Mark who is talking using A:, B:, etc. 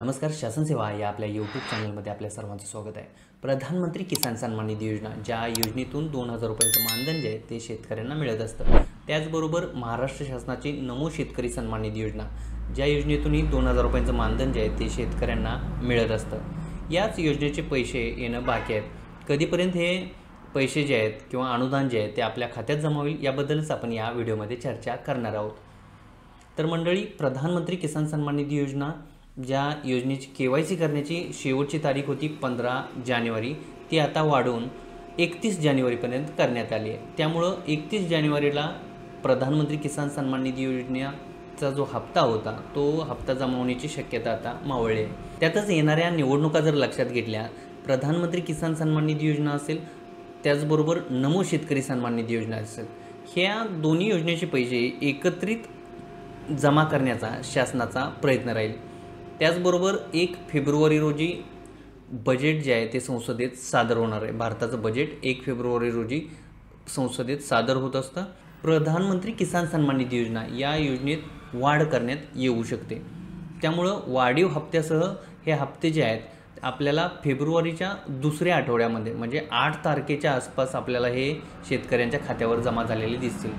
A: नमस्कार. शासन सेवा या आपल्या यूट्यूब चॅनलमध्ये आपल्या सर्वांचं स्वागत आहे. प्रधानमंत्री किसान सन्मान निधी योजना, ज्या योजनेतून 2,000 रुपयांचं मानधन जे आहे ते शेतकऱ्यांना मिळत असतं. त्याचबरोबर महाराष्ट्र शासनाची नमो शेतकरी सन्मान निधी योजना, ज्या योजनेतूनही 2,000 रुपयांचं मानधन जे आहे ते शेतकऱ्यांना मिळत असतं. याच योजनेचे पैसे येणं बाकी आहेत. कधीपर्यंत हे पैसे जे आहेत किंवा अनुदान जे आहे ते आपल्या खात्यात जमा होईल याबद्दलच आपण या व्हिडिओमध्ये चर्चा करणार आहोत. तर मंडळी, प्रधानमंत्री किसान सन्मान निधी योजना, ज्या योजनेची KYC करण्याची शेवटची तारीख होती 15 जानेवारी, ती आता वाढवून 31 जानेवारीपर्यंत करण्यात आली आहे. त्यामुळं 31 जानेवारीला प्रधानमंत्री किसान सन्मान निधी योजनेचा जो हप्ता होता तो हप्ता जमा होण्याची शक्यता आता मावळली आहे. त्यातच येणाऱ्या निवडणुका जर लक्षात घेतल्या, प्रधानमंत्री किसान सन्मान निधी योजना असेल, त्याचबरोबर नमो शेतकरी सन्मान निधी योजना असेल, ह्या दोन्ही योजनेचे पैसे एकत्रित जमा करण्याचा शासनाचा प्रयत्न राहील. त्याचबरोबर 1 फेब्रुवारी रोजी बजेट जे आहे ते संसदेत सादर होणार आहे. भारताचं बजेट 1 फेब्रुवारी रोजी संसदेत सादर होत असतं. प्रधानमंत्री किसान सन्मान निधी योजना या योजनेत वाढ करण्यात येऊ शकते. त्यामुळं वाढीव हप्त्यासह हे हप्ते जे आहेत आपल्याला फेब्रुवारीच्या दुसऱ्या आठवड्यामध्ये म्हणजे 8 तारखेच्या आसपास आपल्याला हे शेतकऱ्यांच्या खात्यावर जमा झालेले दिसतील.